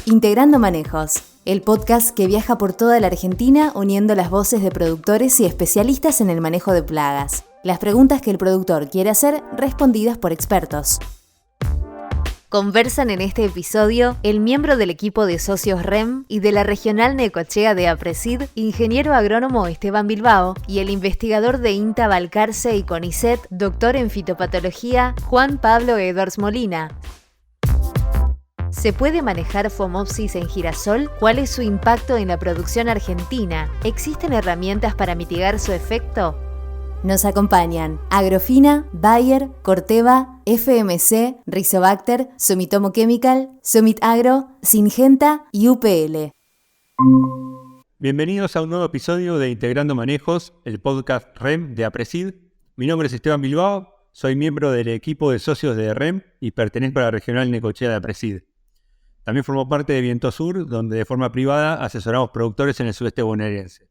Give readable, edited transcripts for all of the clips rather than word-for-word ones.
Integrando Manejos, el podcast que viaja por toda la Argentina uniendo las voces de productores y especialistas en el manejo de plagas. Las preguntas que el productor quiere hacer, respondidas por expertos. Conversan en este episodio el miembro del equipo de socios REM y de la regional Necochea de APRESID, ingeniero agrónomo Esteban Bilbao, y el investigador de INTA Balcarce y CONICET, doctor en fitopatología, Juan Pablo Edwards Molina. ¿Se puede manejar Phomopsis en girasol? ¿Cuál es su impacto en la producción argentina? ¿Existen herramientas para mitigar su efecto? Nos acompañan Agrofina, Bayer, Corteva, FMC, Rizobacter, Sumitomo Chemical, Summit Agro, Syngenta y UPL. Bienvenidos a un nuevo episodio de Integrando Manejos, el podcast REM de APRESID. Mi nombre es Esteban Bilbao, soy miembro del equipo de socios de REM y pertenezco a la regional Necochea de APRESID. También formo parte de Viento Sur, donde de forma privada asesoramos productores en el sudeste bonaerense.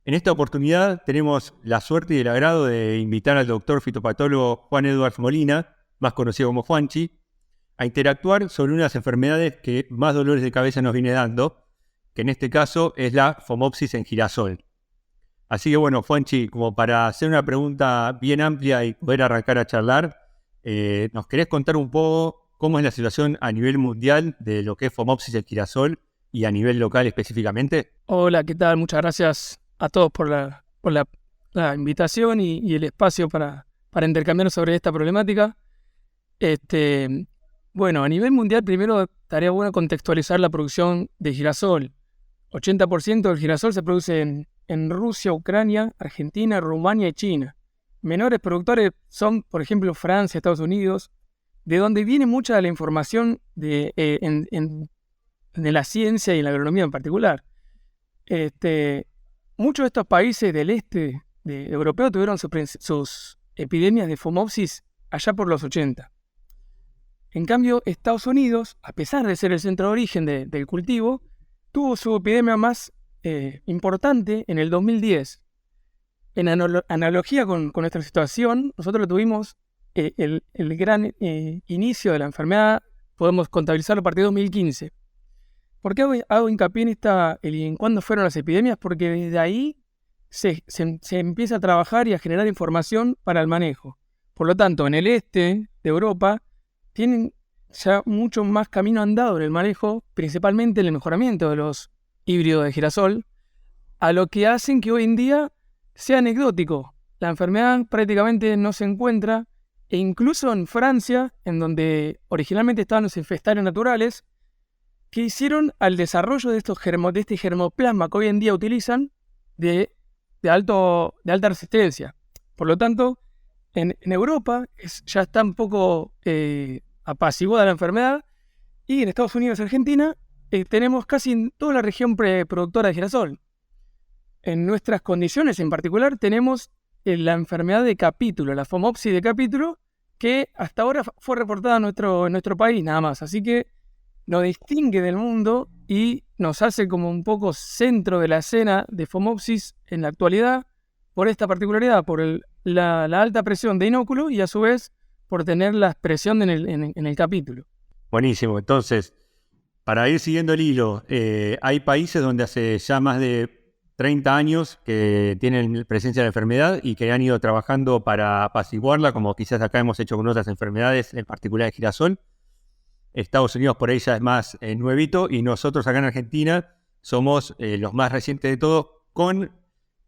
En esta oportunidad tenemos la suerte y el agrado de invitar al doctor fitopatólogo Juan Edwards Molina, más conocido como Juanchi, a interactuar sobre una de las enfermedades que más dolores de cabeza nos viene dando, que en este caso es la Phomopsis en girasol. Así que bueno, Juanchi, como para hacer una pregunta bien amplia y poder arrancar a charlar, ¿nos querés contar un poco cómo es la situación a nivel mundial de lo que es Phomopsis en girasol y a nivel local específicamente? Hola, ¿qué tal? Muchas gracias a todos por la invitación y el espacio para intercambiar sobre esta problemática. Bueno, a nivel mundial primero estaría bueno contextualizar la producción de girasol. 80% del girasol se produce en Rusia, Ucrania, Argentina, Rumania y China. Menores productores son, por ejemplo, Francia, Estados Unidos, de donde viene mucha de la información en la ciencia y en la agronomía en particular. Muchos de estos países del este europeo tuvieron sus epidemias de Phomopsis allá por los 80. En cambio, Estados Unidos, a pesar de ser el centro de origen del cultivo, tuvo su epidemia más importante en el 2010. En analogía con nuestra situación, nosotros tuvimos el gran inicio de la enfermedad, podemos contabilizarlo a partir de 2015. ¿Por qué hago hincapié en cuándo fueron las epidemias? Porque desde ahí se empieza a trabajar y a generar información para el manejo. Por lo tanto, en el este de Europa tienen ya mucho más camino andado en el manejo, principalmente en el mejoramiento de los híbridos de girasol, a lo que hacen que hoy en día sea anecdótico. La enfermedad prácticamente no se encuentra, e incluso en Francia, en donde originalmente estaban los infestarios naturales, que hicieron al desarrollo de este germoplasma que hoy en día utilizan de alta resistencia. Por lo tanto, en Europa ya está un poco apaciguada la enfermedad, y en Estados Unidos y Argentina tenemos casi en toda la región productora de girasol. En nuestras condiciones en particular tenemos la enfermedad de capítulo, la Phomopsis de capítulo, que hasta ahora fue reportada en nuestro país nada más. Así que nos distingue del mundo y nos hace como un poco centro de la escena de Phomopsis en la actualidad por esta particularidad, por la alta presión de inóculo y a su vez por tener la presión en el capítulo. Buenísimo. Entonces, para ir siguiendo el hilo, hay países donde hace ya más de 30 años que tienen presencia de la enfermedad y que han ido trabajando para apaciguarla, como quizás acá hemos hecho con otras enfermedades, en particular el girasol. Estados Unidos por ahí ya es más nuevito, y nosotros acá en Argentina somos los más recientes de todos, con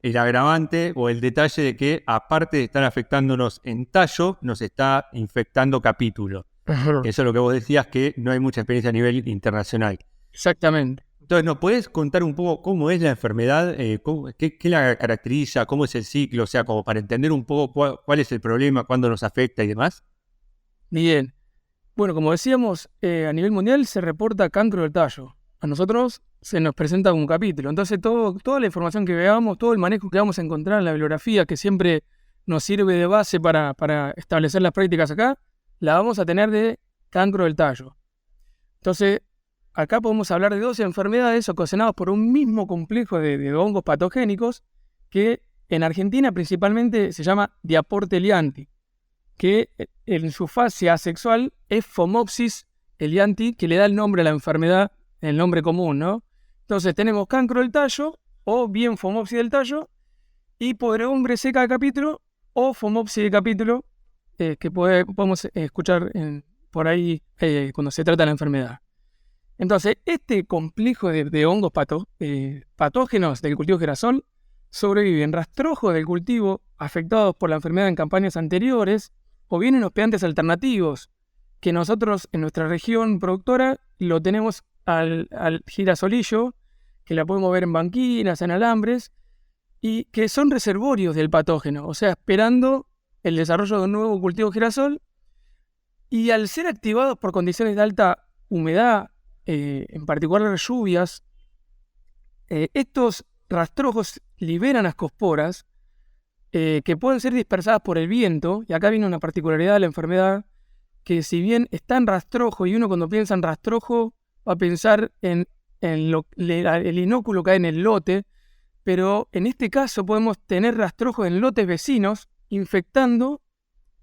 el agravante o el detalle de que, aparte de estar afectándonos en tallo, nos está infectando capítulo. Ajá. Eso es lo que vos decías, que no hay mucha experiencia a nivel internacional. Exactamente. Entonces, ¿nos podés contar un poco cómo es la enfermedad? ¿Qué la caracteriza? ¿Cómo es el ciclo? O sea, como para entender un poco cuál es el problema, cuándo nos afecta y demás. Bien. Bueno, como decíamos, a nivel mundial se reporta cancro del tallo. A nosotros se nos presenta como un capítulo. Entonces, toda la información que veamos, todo el manejo que vamos a encontrar en la bibliografía, que siempre nos sirve de base para establecer las prácticas acá, la vamos a tener de cancro del tallo. Entonces, acá podemos hablar de dos enfermedades ocasionadas por un mismo complejo de hongos patogénicos que en Argentina principalmente se llama Diaporte elianthi, que en su fase asexual es Phomopsis elianthi, que le da el nombre a la enfermedad el nombre común, ¿no? Entonces tenemos cancro del tallo o bien fomopsis del tallo y podredumbre seca de capítulo o fomopsis de capítulo que podemos escuchar por ahí cuando se trata de la enfermedad. Entonces, este complejo de hongos patógenos del cultivo girasol sobreviven rastrojos del cultivo afectados por la enfermedad en campañas anteriores o bien en hospedantes alternativos, que nosotros en nuestra región productora lo tenemos al girasolillo, que la podemos ver en banquinas, en alambres, y que son reservorios del patógeno, o sea, esperando el desarrollo de un nuevo cultivo girasol, y al ser activados por condiciones de alta humedad, en particular las lluvias, estos rastrojos liberan ascosporas que pueden ser dispersadas por el viento, y acá viene una particularidad de la enfermedad, que si bien está en rastrojo, y uno cuando piensa en rastrojo va a pensar en el inóculo que hay en el lote, pero en este caso podemos tener rastrojos en lotes vecinos infectando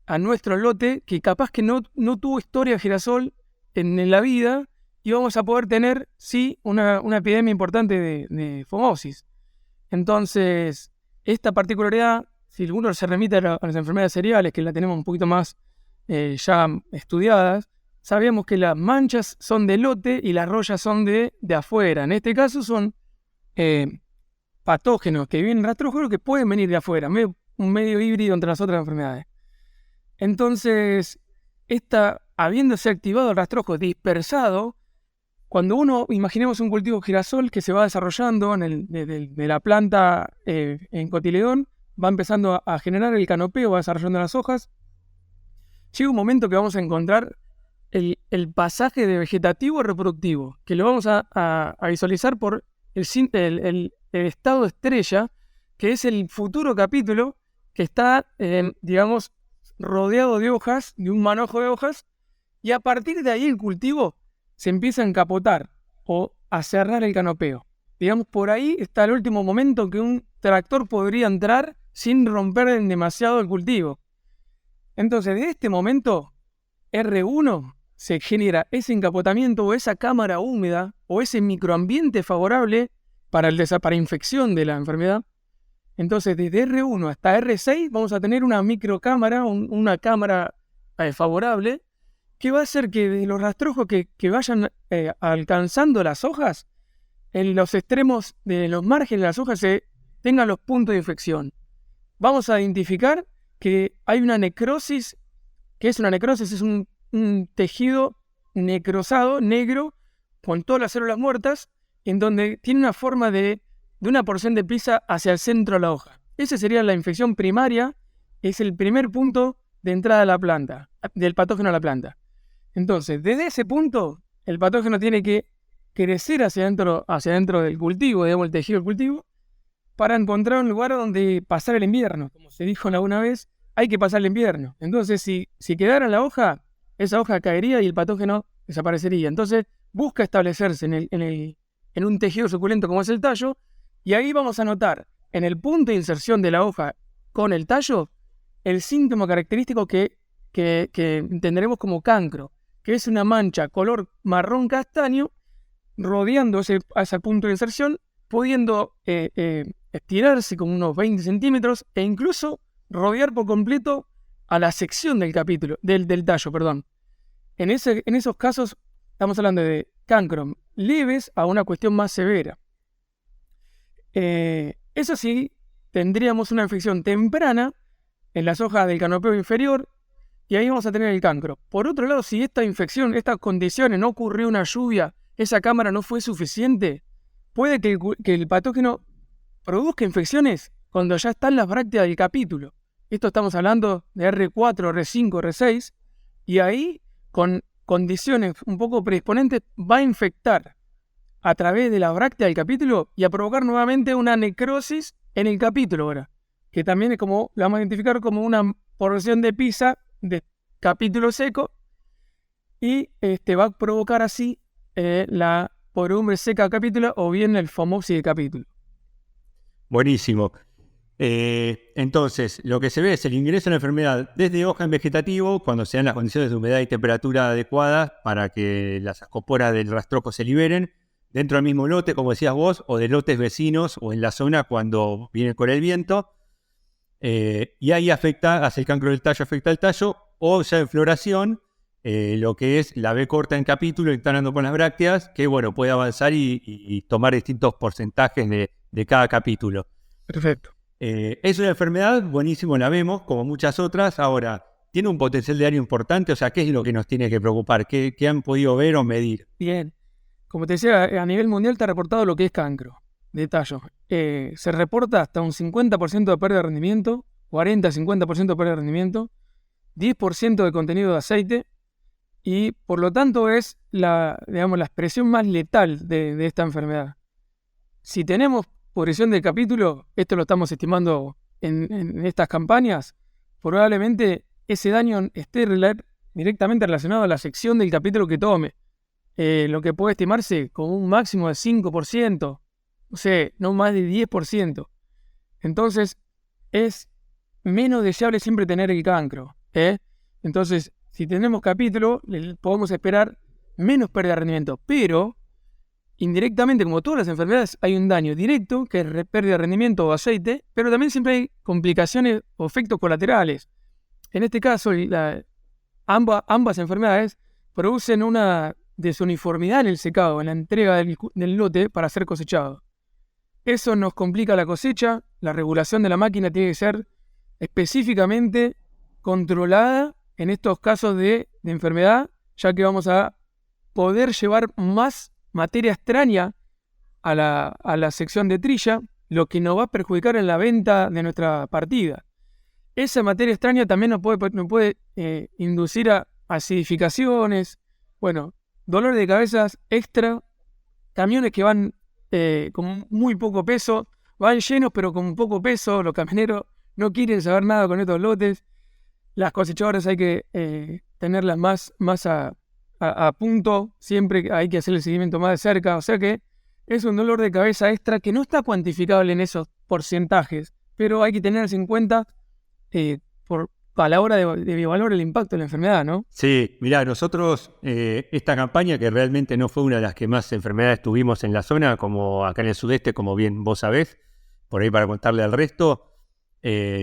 a nuestro lote que capaz que no tuvo historia de girasol en la vida, y vamos a poder tener, sí, una epidemia importante de fomopsis. Entonces, esta particularidad, si uno se remite a las enfermedades cereales, que la tenemos un poquito más ya estudiadas, sabemos que las manchas son de lote y las rollas son de afuera. En este caso son patógenos que viven en rastrojo que pueden venir de afuera, un medio híbrido entre las otras enfermedades. Entonces, habiéndose activado el rastrojo dispersado, cuando uno, imaginemos un cultivo girasol que se va desarrollando de la planta en cotiledón, va empezando a generar el canopeo, va desarrollando las hojas, llega un momento que vamos a encontrar el pasaje de vegetativo a reproductivo, que lo vamos a visualizar por el estado estrella, que es el futuro capítulo que está, digamos, rodeado de hojas, de un manojo de hojas, y a partir de ahí el cultivo se empieza a encapotar o a cerrar el canopeo. Digamos, por ahí está el último momento que un tractor podría entrar sin romper demasiado el cultivo. Entonces, de este momento, R1 se genera ese encapotamiento o esa cámara húmeda o ese microambiente favorable para infección de la enfermedad. Entonces, desde R1 hasta R6 vamos a tener una microcámara, una cámara favorable, que va a hacer que de los rastrojos que vayan alcanzando las hojas, en los extremos de los márgenes de las hojas se tengan los puntos de infección. Vamos a identificar que hay una necrosis. ¿Qué es una necrosis? Es un tejido necrosado, negro, con todas las células muertas, en donde tiene una forma de una porción de pizza hacia el centro de la hoja. Esa sería la infección primaria, es el primer punto de entrada a la planta, del patógeno a la planta. Entonces, desde ese punto, el patógeno tiene que crecer hacia adentro del cultivo, digamos, el tejido del cultivo, para encontrar un lugar donde pasar el invierno. Como se dijo alguna vez, hay que pasar el invierno. Entonces, si quedara la hoja, esa hoja caería y el patógeno desaparecería. Entonces, busca establecerse en un tejido suculento como es el tallo, y ahí vamos a notar en el punto de inserción de la hoja con el tallo el síntoma característico que entenderemos como cancro, que es una mancha color marrón castaño rodeando ese punto de inserción, pudiendo estirarse como unos 20 centímetros e incluso rodear por completo a la sección del tallo. En esos casos estamos hablando de cancro leves a una cuestión más severa. Eso sí, tendríamos una infección temprana en las hojas del canopeo inferior y ahí vamos a tener el cancro. Por otro lado, si esta infección, estas condiciones, no ocurrió una lluvia, esa cámara no fue suficiente, puede que el patógeno produzca infecciones cuando ya están las brácteas del capítulo. Esto estamos hablando de R4, R5, R6, y ahí, con condiciones un poco predisponentes, va a infectar a través de la bráctea del capítulo y a provocar nuevamente una necrosis en el capítulo ahora, que también es como, la vamos a identificar como una porción de pizza de capítulo seco, y va a provocar así la podredumbre seca del capítulo o bien el fomopsis del capítulo. Buenísimo. Entonces, lo que se ve es el ingreso de la enfermedad desde hoja en vegetativo, cuando se dan las condiciones de humedad y temperatura adecuadas para que las ascoporas del rastrojo se liberen, dentro del mismo lote, como decías vos, o de lotes vecinos o en la zona cuando viene con el viento. Y ahí hace el cancro del tallo, afecta el tallo, o ya en floración, lo que es la B corta en capítulo, entrando con las brácteas, que bueno, puede avanzar y tomar distintos porcentajes de cada capítulo. Perfecto. Es una enfermedad, buenísimo, la vemos, como muchas otras. Ahora, ¿tiene un potencial de daño importante? O sea, ¿qué es lo que nos tiene que preocupar? ¿Qué han podido ver o medir? Bien. Como te decía, a nivel mundial está reportado lo que es cancro de tallo. Se reporta hasta un 50% de pérdida de rendimiento, 40-50% de pérdida de rendimiento, 10% de contenido de aceite, y por lo tanto es la expresión más letal de esta enfermedad. Si tenemos pudrición del capítulo, esto lo estamos estimando en estas campañas, probablemente ese daño esté directamente relacionado a la sección del capítulo que tome. Lo que puede estimarse como un máximo de 5%, o sea, no más de 10%. Entonces, es menos deseable siempre tener el cancro. Entonces, si tenemos capítulo, podemos esperar menos pérdida de rendimiento, pero indirectamente, como todas las enfermedades, hay un daño directo, que es pérdida de rendimiento o aceite, pero también siempre hay complicaciones o efectos colaterales. En este caso, ambas enfermedades producen una desuniformidad en el secado, en la entrega del lote para ser cosechado. Eso nos complica la cosecha. La regulación de la máquina tiene que ser específicamente controlada en estos casos de enfermedad, ya que vamos a poder llevar más materia extraña a la sección de trilla, lo que nos va a perjudicar en la venta de nuestra partida. Esa materia extraña también nos puede inducir a acidificaciones, dolor de cabezas extra, camiones que van con muy poco peso, van llenos pero con poco peso, los camioneros no quieren saber nada con estos lotes. Las cosechadoras hay que tenerlas más a punto, siempre hay que hacer el seguimiento más de cerca, o sea que es un dolor de cabeza extra que no está cuantificable en esos porcentajes, pero hay que tenerse en cuenta a la hora de evaluar el impacto de la enfermedad, ¿no? Sí, mirá, nosotros esta campaña, que realmente no fue una de las que más enfermedades tuvimos en la zona, como acá en el sudeste, como bien vos sabés, por ahí para contarle al resto,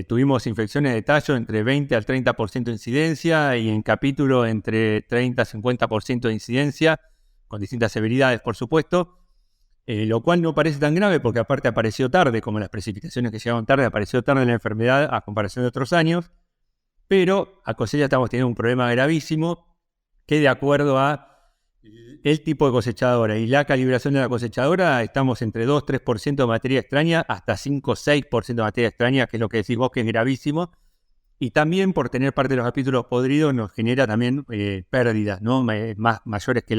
tuvimos infecciones de tallo entre 20 al 30% de incidencia y en capítulo entre 30 a 50% de incidencia, con distintas severidades, por supuesto, lo cual no parece tan grave porque aparte apareció tarde, como las precipitaciones que llegaron tarde, apareció tarde la enfermedad a comparación de otros años, pero a cosecha estamos teniendo un problema gravísimo que de acuerdo a el tipo de cosechadora y la calibración de la cosechadora, estamos entre 2-3% de materia extraña hasta 5-6% de materia extraña, que es lo que decís vos, que es gravísimo. Y también por tener parte de los capítulos podridos nos genera también pérdidas, ¿no? Mayores que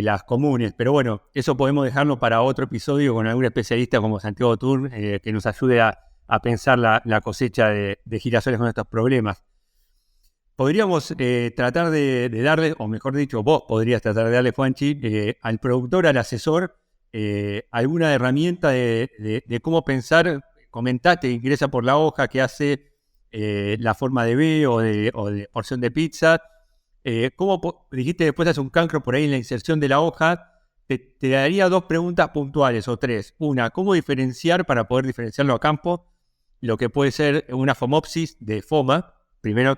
las comunes. Pero bueno, eso podemos dejarlo para otro episodio con algún especialista como Santiago Tur, que nos ayude a pensar la cosecha de girasoles con estos problemas. Podríamos tratar de darle, o mejor dicho, vos podrías tratar de darle, Juanchi, al productor, al asesor, alguna herramienta de cómo pensar. Comentate, ingresa por la hoja que hace la forma de B o de porción de pizza. ¿Cómo dijiste después hace un cancro por ahí en la inserción de la hoja? Te daría 2 preguntas puntuales o 3. Una, ¿cómo diferenciar para poder diferenciarlo a campo lo que puede ser una fomopsis de foma? Primero,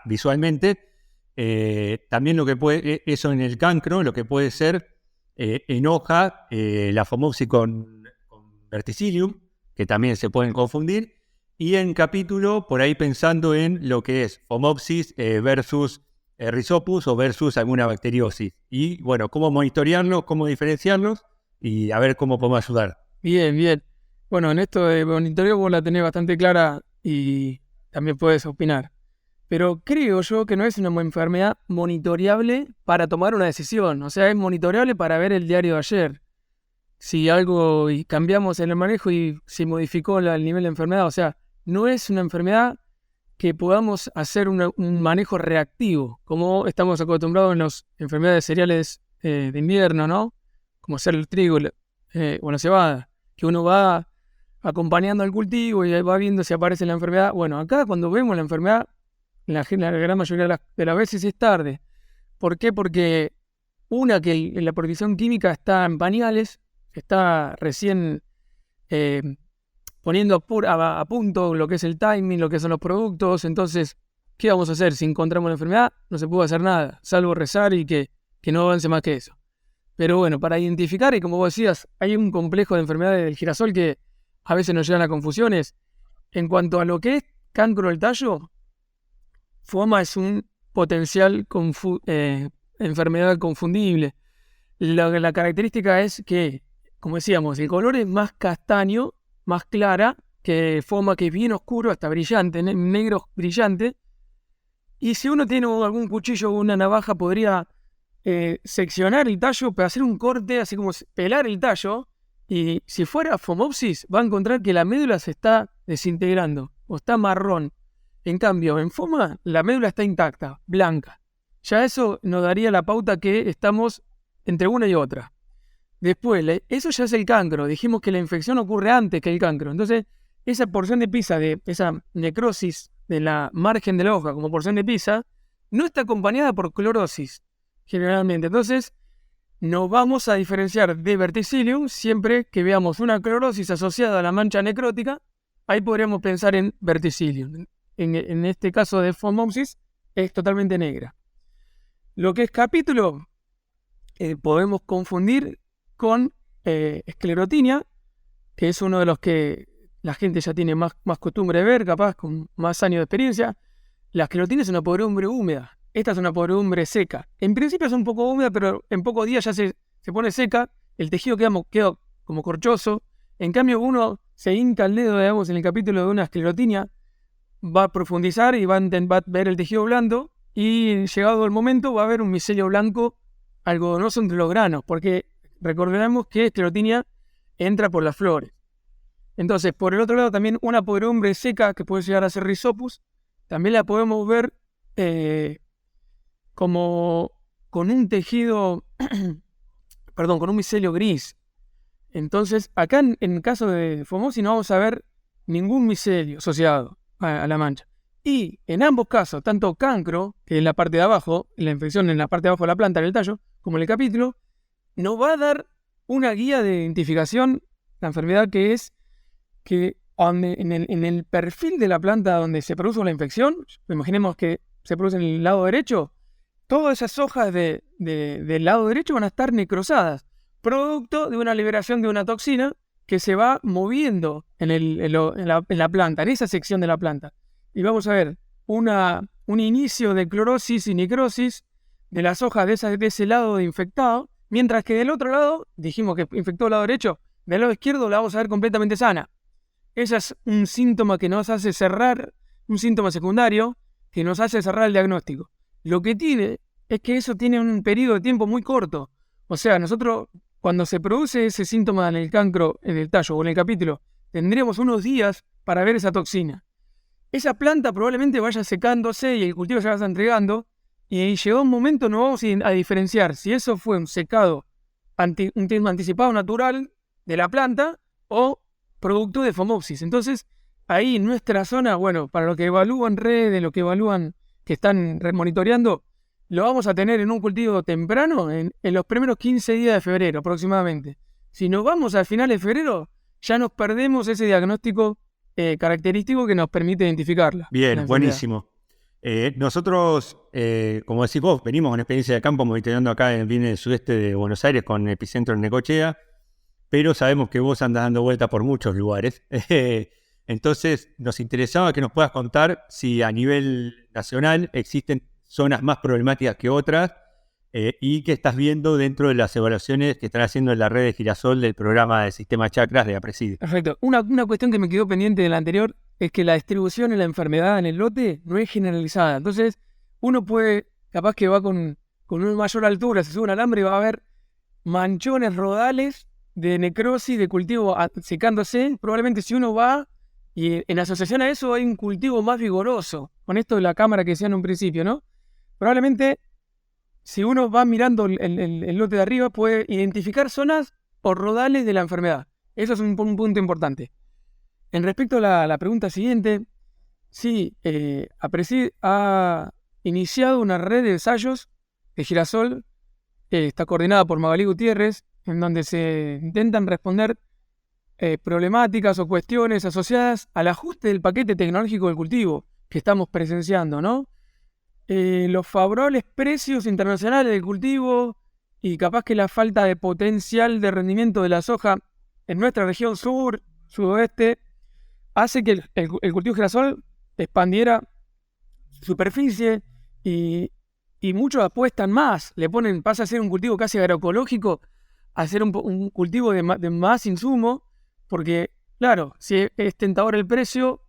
visualmente, también lo que puede, eso en el cancro, lo que puede ser en hoja, la fomopsis con verticillium, que también se pueden confundir, y en capítulo, por ahí pensando en lo que es fomopsis versus rhizopus o versus alguna bacteriosis. Y bueno, cómo monitorearlos, cómo diferenciarlos y a ver cómo podemos ayudar. Bien, bien. Bueno, en esto de monitoreo vos la tenés bastante clara y también puedes opinar. Pero creo yo que no es una enfermedad monitoreable para tomar una decisión. O sea, es monitoreable para ver el diario de ayer. Si algo y cambiamos en el manejo y se modificó el nivel de enfermedad. O sea, no es una enfermedad que podamos hacer un manejo reactivo, como estamos acostumbrados en las enfermedades cereales de invierno, ¿no? Como ser el trigo o la cebada, que uno va acompañando al cultivo y va viendo si aparece la enfermedad. Bueno, acá cuando vemos la enfermedad, la gran mayoría de las veces es tarde. ¿Por qué? Porque Una que la protección química está en pañales, está recién poniendo a punto lo que es el timing, lo que son los productos. Entonces, ¿qué vamos a hacer? Si encontramos la enfermedad, no se puede hacer nada, salvo rezar y que no avance más que eso. Pero bueno, para identificar, y como vos decías, hay un complejo de enfermedades del girasol que a veces nos llevan a confusiones. En cuanto a lo que es cancro del tallo, FOMA es un potencial enfermedad confundible. La característica es que, como decíamos, el color es más castaño, más clara, que FOMA, que es bien oscuro, hasta brillante, negro brillante. Y si uno tiene algún cuchillo o una navaja, podría seccionar el tallo para hacer un corte, así como pelar el tallo. Y si fuera Phomopsis, va a encontrar que la médula se está desintegrando o está marrón. En cambio, en FOMA, la médula está intacta, blanca. Ya eso nos daría la pauta que estamos entre una y otra. Después, eso ya es el cancro. Dijimos que la infección ocurre antes que el cancro. Entonces, esa porción de Pisa, de esa necrosis de la margen de la hoja como porción de Pisa, no está acompañada por clorosis, generalmente. Entonces, nos vamos a diferenciar de verticillium siempre que veamos una clorosis asociada a la mancha necrótica. Ahí podríamos pensar en verticillium. En este caso de Phomopsis es totalmente negra. Lo que es capítulo podemos confundir con esclerotinia, que es uno de los que la gente ya tiene más costumbre de ver, capaz con más años de experiencia. La esclerotinia es una podredumbre húmeda. Esta es una podredumbre seca. En principio es un poco húmeda, pero en pocos días ya se pone seca. El tejido queda como corchoso. En cambio, uno se hinca el dedo, digamos, en el capítulo de una esclerotinia, va a profundizar y va a ver el tejido blando, y llegado el momento va a haber un micelio blanco algodonoso entre los granos, porque recordemos que esclerotinia entra por las flores. Entonces, por el otro lado, también una podredumbre seca que puede llegar a ser Rhizopus, también la podemos ver como con un tejido, perdón, con un micelio gris. Entonces, acá en el caso de Phomopsis no vamos a ver ningún micelio asociado a la mancha. Y en ambos casos, tanto cancro, que es en la parte de abajo, la infección en la parte de abajo de la planta, en el tallo, como en el capítulo, nos va a dar una guía de identificación, la enfermedad, que es que en el perfil de la planta donde se produce la infección, imaginemos que se produce en el lado derecho, todas esas hojas del lado derecho van a estar necrosadas, producto de una liberación de una toxina que se va moviendo en la planta, en esa sección de la planta. Y vamos a ver un inicio de clorosis y necrosis de las hojas de ese lado de infectado, mientras que del otro lado, dijimos que infectó el lado derecho, del lado izquierdo la vamos a ver completamente sana. Ese es un síntoma que nos hace cerrar, un síntoma secundario que nos hace cerrar el diagnóstico. Lo que tiene es que eso tiene un periodo de tiempo muy corto. O sea, nosotros, cuando se produce ese síntoma en el cancro, en el tallo o en el capítulo, tendríamos unos días para ver esa toxina. Esa planta probablemente vaya secándose y el cultivo se vaya entregando, y llegó un momento nos vamos a diferenciar si eso fue un secado, un tiempo anticipado natural de la planta o producto de Phomopsis. Entonces, ahí en nuestra zona, bueno, para lo que evalúan redes, lo que evalúan, que están monitoreando, lo vamos a tener en un cultivo temprano, en los primeros 15 días de febrero aproximadamente. Si nos vamos al final de febrero, ya nos perdemos ese diagnóstico característico que nos permite identificarla. Bien, buenísimo. Nosotros, como decís vos, venimos con experiencia de campo monitoreando acá en el sudeste de Buenos Aires con epicentro en Necochea, pero sabemos que vos andás dando vueltas por muchos lugares. Entonces, nos interesaba que nos puedas contar si a nivel nacional existen zonas más problemáticas que otras y qué estás viendo dentro de las evaluaciones que están haciendo en la red de girasol del programa de sistema chakras de APRESID. Perfecto. Una cuestión que me quedó pendiente de la anterior es que la distribución de la enfermedad en el lote no es generalizada. Entonces, uno puede, capaz que va con una mayor altura, se sube un alambre y va a ver manchones rodales de necrosis, de cultivo secándose. Probablemente si uno va y en asociación a eso hay un cultivo más vigoroso, con esto de la cámara que decía en un principio, ¿no? Probablemente si uno va mirando el lote de arriba puede identificar zonas o rodales de la enfermedad. Eso es un punto importante. En respecto a la pregunta siguiente, sí, APRESID ha iniciado una red de ensayos de girasol está coordinada por Magalí Gutiérrez, en donde se intentan responder problemáticas o cuestiones asociadas al ajuste del paquete tecnológico del cultivo que estamos presenciando, ¿no? Los favorables precios internacionales del cultivo y capaz que la falta de potencial de rendimiento de la soja en nuestra región sur, sudoeste, hace que el cultivo de girasol expandiera su superficie y muchos apuestan más, pasa a ser un cultivo casi agroecológico, a ser un cultivo de más insumo, porque, claro, si es tentador el precio,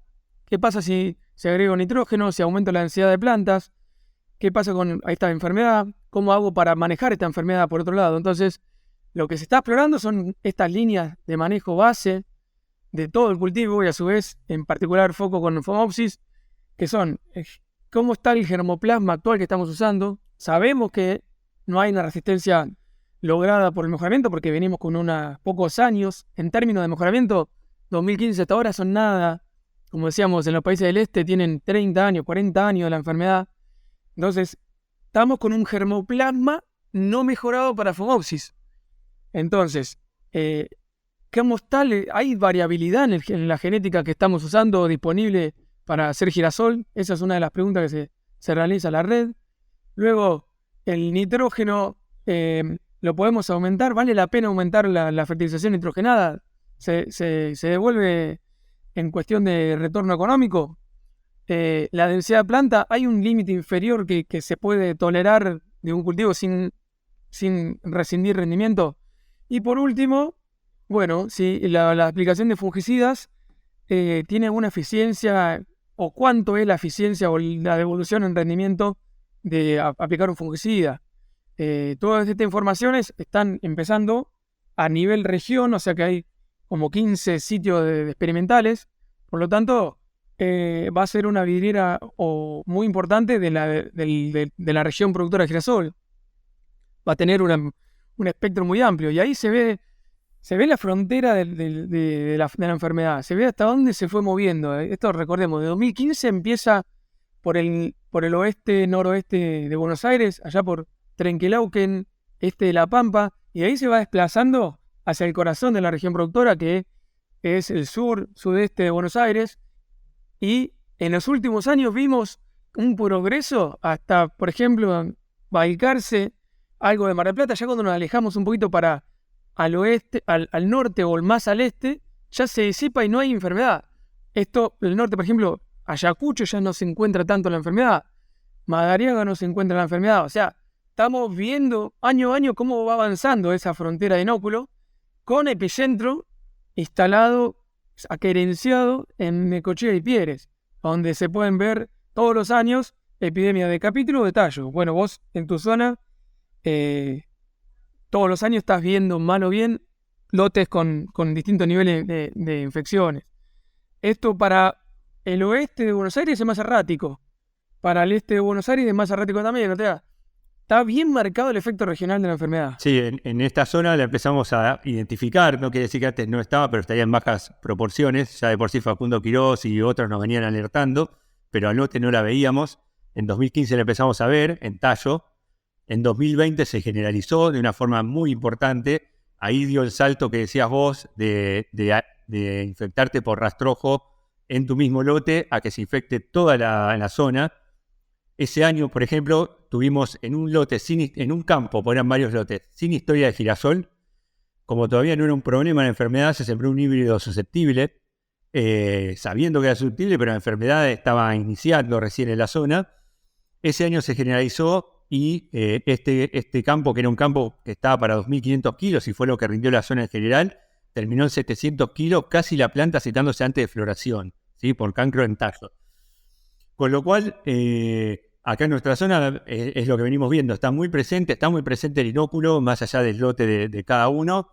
¿qué pasa si se agrega nitrógeno, si aumenta la densidad de plantas? ¿Qué pasa con esta enfermedad? ¿Cómo hago para manejar esta enfermedad por otro lado? Entonces, lo que se está explorando son estas líneas de manejo base de todo el cultivo y a su vez, en particular, foco con Phomopsis, que son cómo está el germoplasma actual que estamos usando. Sabemos que no hay una resistencia lograda por el mejoramiento porque venimos con unos pocos años. En términos de mejoramiento, 2015 hasta ahora son nada. Como decíamos, en los países del este tienen 30 años, 40 años de la enfermedad. Entonces, estamos con un germoplasma no mejorado para Phomopsis. Entonces, ¿cómo está? ¿Hay variabilidad en la genética que estamos usando disponible para hacer girasol? Esa es una de las preguntas que se realiza en la red. Luego, el nitrógeno, ¿lo podemos aumentar? ¿Vale la pena aumentar la fertilización nitrogenada? ¿Se devuelve en cuestión de retorno económico? La densidad de planta, ¿hay un límite inferior que se puede tolerar de un cultivo sin rescindir rendimiento? Y por último, bueno, si la aplicación de fungicidas tiene alguna eficiencia, o cuánto es la eficiencia o la devolución en rendimiento de aplicar un fungicida. Todas estas informaciones están empezando a nivel región, o sea que hay como 15 sitios de experimentales, por lo tanto va a ser una vidriera muy importante de la región productora de girasol. Va a tener un espectro muy amplio y ahí se ve la frontera de la enfermedad, se ve hasta dónde se fue moviendo. Esto recordemos, de 2015 empieza por el oeste, noroeste de Buenos Aires, allá por Trenquelauquen, este de La Pampa, y ahí se va desplazando hacia el corazón de la región productora, que es el sur, sudeste de Buenos Aires, y en los últimos años vimos un progreso hasta, por ejemplo, Balcarce, algo de Mar del Plata. Ya cuando nos alejamos un poquito para al oeste, al norte o más al este, ya se disipa y no hay enfermedad. El norte, por ejemplo, Ayacucho ya no se encuentra tanto la enfermedad, Madariaga no se encuentra la enfermedad. O sea, estamos viendo año a año cómo va avanzando esa frontera de inóculo, con epicentro instalado, aquerenciado en Necochea y Pieres, donde se pueden ver todos los años epidemias de capítulo o de tallo. Bueno, vos en tu zona todos los años estás viendo mal o bien lotes con distintos niveles de infecciones. Esto para el oeste de Buenos Aires es más errático, para el este de Buenos Aires es más errático también. O sea, está bien marcado el efecto regional de la enfermedad. Sí, en esta zona la empezamos a identificar, no quiere decir que antes no estaba, pero estaría en bajas proporciones. Ya de por sí Facundo Quirós y otros nos venían alertando, pero al norte no la veíamos. En 2015 la empezamos a ver en tallo. En 2020 se generalizó de una forma muy importante. Ahí dio el salto que decías vos de infectarte por rastrojo en tu mismo lote a que se infecte toda la zona. Ese año, por ejemplo, tuvimos en un lote, en un campo, porque eran varios lotes, sin historia de girasol. Como todavía no era un problema la enfermedad, se sembró un híbrido susceptible, sabiendo que era susceptible, pero la enfermedad estaba iniciando recién en la zona. Ese año se generalizó y este campo, que era un campo que estaba para 2.500 kilos y fue lo que rindió la zona en general, terminó en 700 kilos, casi la planta citándose antes de floración, ¿sí? Por cancro en tallo. Con lo cual, acá en nuestra zona es lo que venimos viendo, está muy presente el inóculo, más allá del lote de cada uno.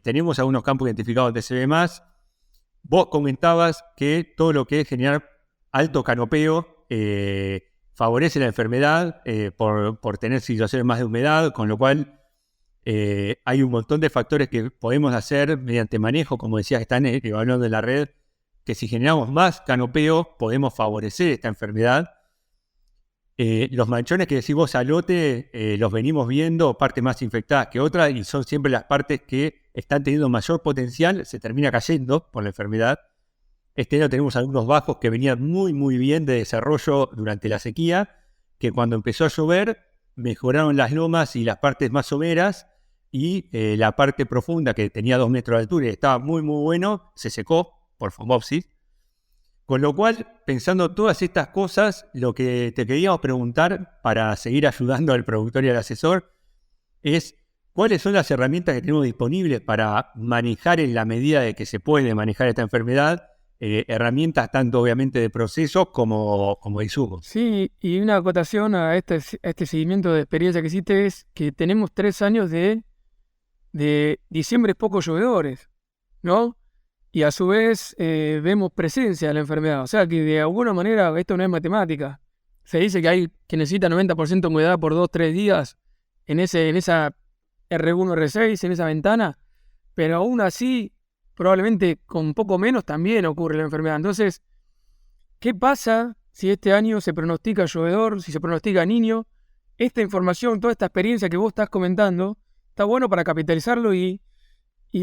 Tenemos algunos campos identificados donde se ve más. Vos comentabas que todo lo que es generar alto canopeo favorece la enfermedad por tener situaciones más de humedad, con lo cual hay un montón de factores que podemos hacer mediante manejo, como decías, que están evaluando en la red, que si generamos más canopeo podemos favorecer esta enfermedad. Los manchones que decís vos, alote, los venimos viendo, partes más infectadas que otras, y son siempre las partes que están teniendo mayor potencial, se termina cayendo por la enfermedad. Este año tenemos algunos bajos que venían muy, muy bien de desarrollo durante la sequía, que cuando empezó a llover mejoraron las lomas y las partes más someras, y la parte profunda, que tenía 2 metros de altura y estaba muy, muy bueno, se secó por Phomopsis. Con lo cual, pensando todas estas cosas, lo que te queríamos preguntar para seguir ayudando al productor y al asesor es cuáles son las herramientas que tenemos disponibles para manejar en la medida de que se puede manejar esta enfermedad, herramientas tanto obviamente de procesos como de insumos. Sí, y una acotación a este seguimiento de experiencia que hiciste es que tenemos 3 años de diciembres poco llovedores, ¿no? Y a su vez vemos presencia de la enfermedad. O sea que de alguna manera esto no es matemática. Se dice que hay que necesita 90% de humedad por 2-3 días en esa R1, R6, en esa ventana. Pero aún así, probablemente con poco menos también ocurre la enfermedad. Entonces, ¿qué pasa si este año se pronostica llovedor, si se pronostica niño? Esta información, toda esta experiencia que vos estás comentando, está bueno para capitalizarlo y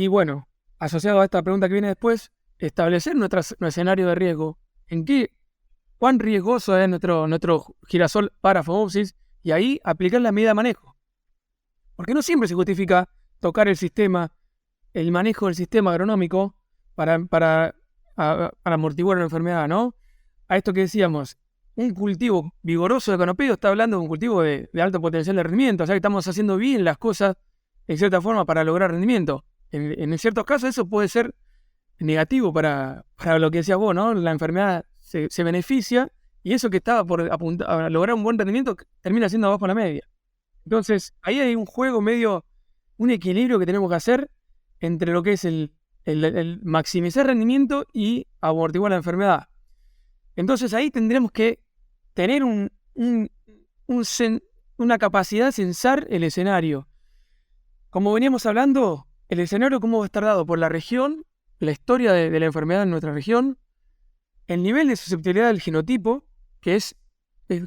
bueno, asociado a esta pregunta que viene después, establecer nuestro escenario de riesgo. ¿Cuán riesgoso es nuestro girasol para Phomopsis? Y ahí aplicar la medida de manejo. Porque no siempre se justifica tocar el manejo del sistema agronómico para amortiguar la enfermedad, ¿no? A esto que decíamos, un cultivo vigoroso de canopeo está hablando de un cultivo de alto potencial de rendimiento, o sea que estamos haciendo bien las cosas en cierta forma para lograr rendimiento. En ciertos casos eso puede ser negativo para lo que decías vos, ¿no? La enfermedad se beneficia y eso que estaba por apuntar a lograr un buen rendimiento termina siendo abajo de la media. Entonces, ahí hay un juego un equilibrio que tenemos que hacer entre lo que es el maximizar rendimiento y amortiguar la enfermedad. Entonces ahí tendremos que tener una capacidad de censar el escenario. Como veníamos hablando, el escenario cómo va a estar dado por la región, la historia de la enfermedad en nuestra región, el nivel de susceptibilidad del genotipo, que es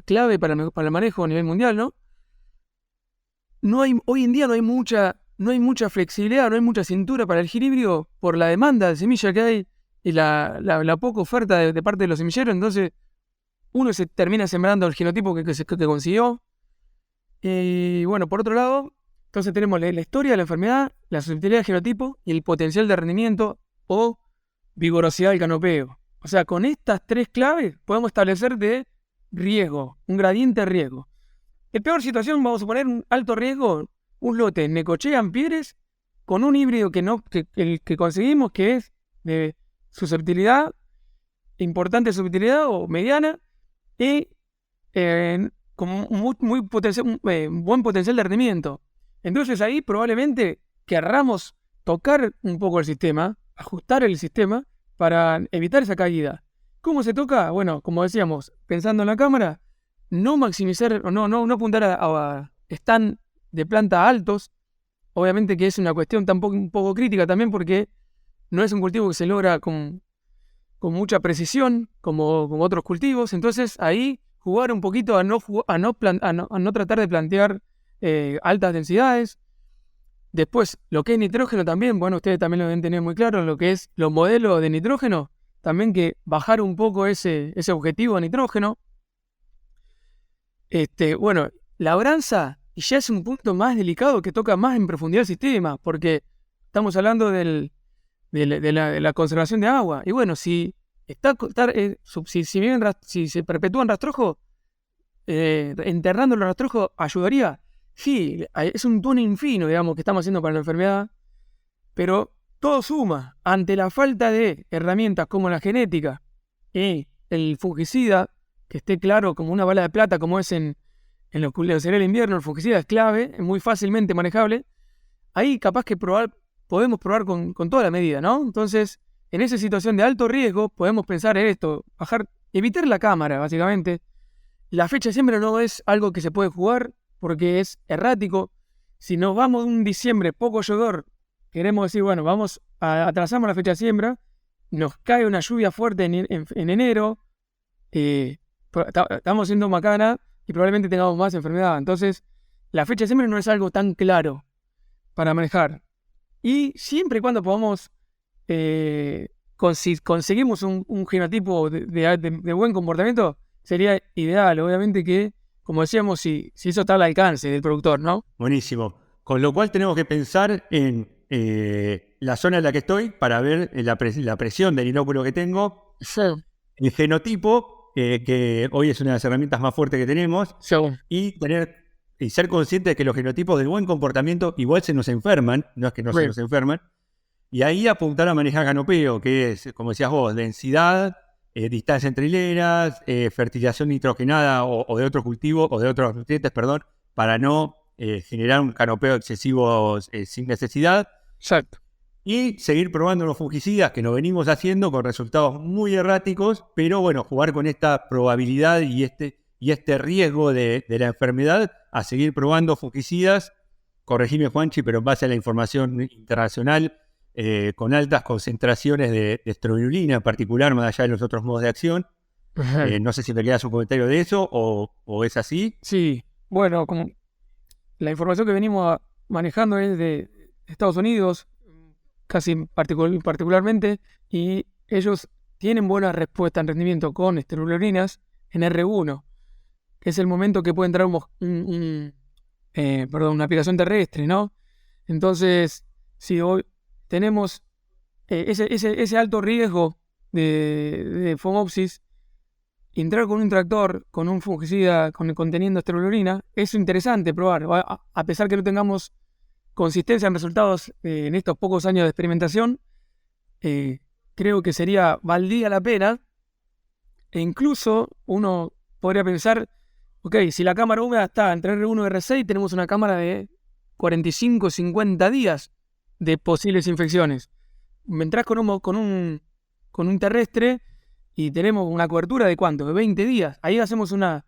clave para el manejo a nivel mundial, ¿no? Hoy en día no hay mucha flexibilidad, no hay mucha cintura para el híbrido por la demanda de semilla que hay y la poca oferta de parte de los semilleros. Entonces uno se termina sembrando el genotipo que consiguió. Y bueno, por otro lado, entonces tenemos la historia de la enfermedad, la susceptibilidad del genotipo y el potencial de rendimiento o vigorosidad del canopeo. O sea, con estas 3 claves podemos establecer de riesgo, un gradiente de riesgo. En peor situación vamos a poner un alto riesgo, un lote Necochea Ampieres con un híbrido que conseguimos que es de susceptibilidad, importante susceptibilidad o mediana y con un buen potencial de rendimiento. Entonces ahí probablemente querramos tocar un poco el sistema, ajustar el sistema para evitar esa caída. ¿Cómo se toca? Bueno, como decíamos, pensando en la cámara, no maximizar, no apuntar a stand de planta altos. Obviamente que es una cuestión un poco crítica también porque no es un cultivo que se logra con mucha precisión como otros cultivos. Entonces ahí jugar un poquito a no tratar de plantear altas densidades. Después, lo que es nitrógeno también, bueno, ustedes también lo deben tener muy claro, lo que es los modelos de nitrógeno, también que bajar un poco ese objetivo de nitrógeno. Bueno, labranza, y ya es un punto más delicado que toca más en profundidad el sistema, porque estamos hablando de la conservación de agua. Y bueno, si se perpetúan rastrojos, enterrando los rastrojos ayudaría. Sí, es un túnel fino, digamos, que estamos haciendo para la enfermedad, pero todo suma. Ante la falta de herramientas como la genética y el fungicida, que esté claro como una bala de plata, como es en los cereales de invierno, el fungicida es clave, es muy fácilmente manejable. Ahí capaz que podemos probar con toda la medida, ¿no? Entonces, en esa situación de alto riesgo, podemos pensar en esto, evitar la cámara, básicamente. La fecha de siembra no es algo que se puede jugar porque es errático. Si nos vamos de un diciembre poco llovedor, queremos decir, bueno, atrasamos la fecha de siembra, nos cae una lluvia fuerte en enero, estamos siendo macana, y probablemente tengamos más enfermedad. Entonces, la fecha de siembra no es algo tan claro para manejar. Y siempre y cuando podamos, conseguimos un genotipo de buen comportamiento, sería ideal. Obviamente que, como decíamos, si eso está al alcance del productor, ¿no? Buenísimo. Con lo cual tenemos que pensar en la zona en la que estoy para ver la presión del inóculo que tengo, Sí. el genotipo, que hoy es una de las herramientas más fuertes que tenemos, Según. y ser conscientes de que los genotipos del buen comportamiento igual se nos enferman, no es que no se Bien. nos enferman, y ahí apuntar a manejar canopeo, que es, como decías vos, densidad, distancia entre hileras, fertilización nitrogenada o de otros cultivos, o de otros nutrientes, perdón, para no generar un canopeo excesivo sin necesidad. Exacto. Y seguir probando los fungicidas que nos venimos haciendo con resultados muy erráticos, pero bueno, jugar con esta probabilidad y este riesgo de la enfermedad, a seguir probando fungicidas, corregime Juanchi, pero en base a la información internacional, con altas concentraciones de estrobilurina en particular, más allá de los otros modos de acción. No sé si me quedas un comentario de eso o es así. Sí, bueno, como la información que venimos manejando es de Estados Unidos, casi particularmente, y ellos tienen buena respuesta en rendimiento con esteroilulinas en R1, que es el momento que puede entrar una aplicación terrestre, ¿no? Entonces, si hoy tenemos ese alto riesgo de Phomopsis, entrar con un tractor, con un fungicida conteniendo esteroilurina, es interesante probar, a pesar que no tengamos consistencia en resultados en estos pocos años de experimentación. Creo que valdría la pena, e incluso uno podría pensar, ok, si la cámara húmeda está entre R1 y R6, tenemos una cámara de 45, 50 días de posibles infecciones. Me entras con un terrestre y tenemos una cobertura de ¿cuánto? De 20 días. Ahí hacemos una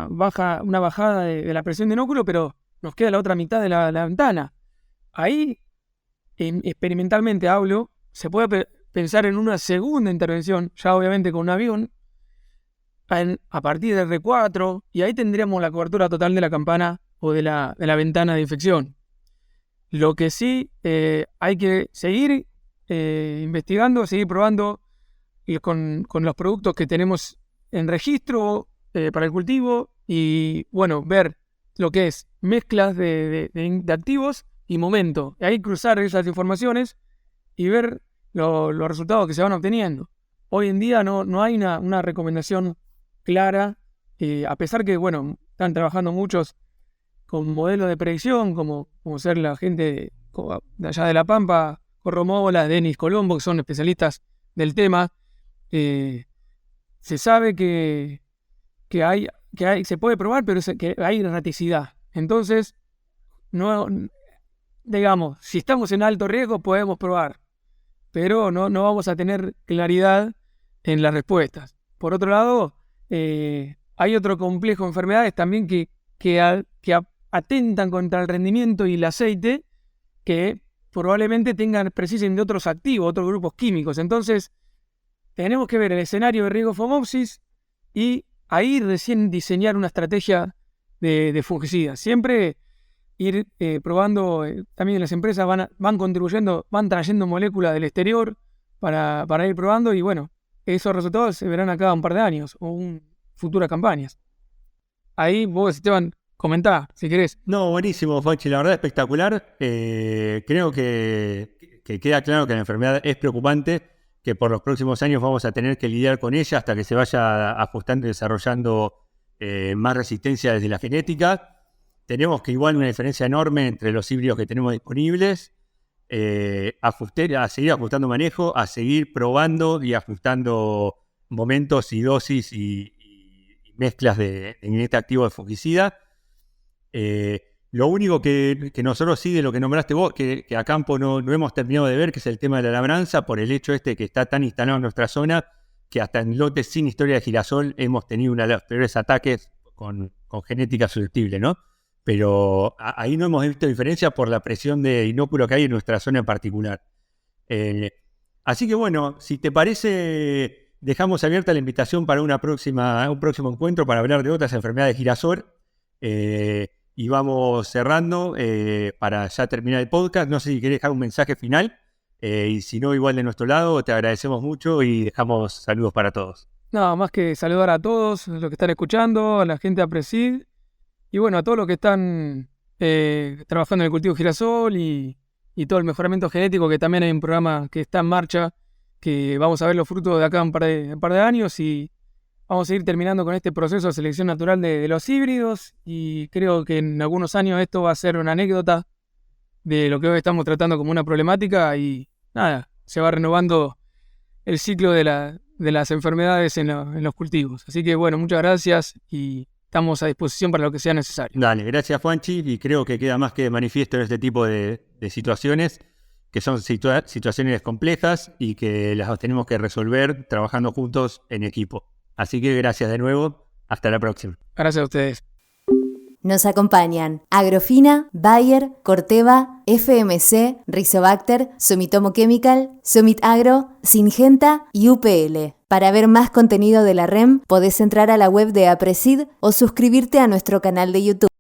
bajada de la presión de inóculo, pero nos queda la otra mitad de la ventana. Ahí, experimentalmente hablo, se puede pensar en una segunda intervención, ya obviamente con un avión, a partir del R4, y ahí tendríamos la cobertura total de la campana o de la ventana de infección. Lo que sí, hay que seguir investigando, seguir probando con los productos que tenemos en registro para el cultivo, y bueno, ver lo que es mezclas de activos y momento. Y ahí cruzar esas informaciones y ver los resultados que se van obteniendo. Hoy en día no hay una recomendación clara, a pesar que, bueno, están trabajando muchos con modelos de predicción, como ser la gente de allá de La Pampa, Corromola, Denis Colombo, que son especialistas del tema. Se sabe que se puede probar, pero que hay erraticidad. Entonces, no, digamos, si estamos en alto riesgo podemos probar, pero no vamos a tener claridad en las respuestas. Por otro lado, hay otro complejo de enfermedades también que atentan contra el rendimiento y el aceite, que probablemente precisen de otros activos, otros grupos químicos. Entonces, tenemos que ver el escenario de riesgo Phomopsis y ahí recién diseñar una estrategia de fungicida. Siempre ir probando, también las empresas van contribuyendo, van trayendo moléculas del exterior para ir probando, y bueno, esos resultados se verán a cada un par de años o futuras campañas. Ahí vos, Esteban, comentá, si querés. No, buenísimo, Fonchi, la verdad espectacular. Creo que queda claro que la enfermedad es preocupante, que por los próximos años vamos a tener que lidiar con ella hasta que se vaya ajustando y desarrollando más resistencia desde la genética. Tenemos que igual una diferencia enorme entre los híbridos que tenemos disponibles, a seguir ajustando manejo, a seguir probando y ajustando momentos y dosis y mezclas de ingrediente activo de fungicida. Lo único que nosotros sí, de lo que nombraste vos, que a campo no hemos terminado de ver, que es el tema de la labranza, por el hecho que está tan instalado en nuestra zona, que hasta en lotes sin historia de girasol hemos tenido uno de los peores ataques con genética susceptible, ¿no? Pero ahí no hemos visto diferencia por la presión de inóculo que hay en nuestra zona en particular. Así que bueno, si te parece, dejamos abierta la invitación para un próximo encuentro para hablar de otras enfermedades de girasol. Y vamos cerrando para ya terminar el podcast. No sé si querés dejar un mensaje final. Y si no, igual de nuestro lado, te agradecemos mucho y dejamos saludos para todos. Nada más que saludar a todos los que están escuchando, a la gente de APRESID y bueno, a todos los que están trabajando en el cultivo de girasol y todo el mejoramiento genético, que también hay un programa que está en marcha, que vamos a ver los frutos de acá un par de años y vamos a ir terminando con este proceso de selección natural de los híbridos y creo que en algunos años esto va a ser una anécdota de lo que hoy estamos tratando como una problemática y nada, se va renovando el ciclo de las enfermedades en los cultivos. Así que bueno, muchas gracias y estamos a disposición para lo que sea necesario. Dale, gracias Juanchi, y creo que queda más que de manifiesto en este tipo de situaciones, que son situaciones complejas y que las tenemos que resolver trabajando juntos en equipo. Así que gracias de nuevo, hasta la próxima. Gracias a ustedes. Nos acompañan Agrofina, Bayer, Corteva, FMC, Rizobacter, Sumitomo Chemical, Sumit Agro, Syngenta y UPL. Para ver más contenido de la REM, podés entrar a la web de APRESID o suscribirte a nuestro canal de YouTube.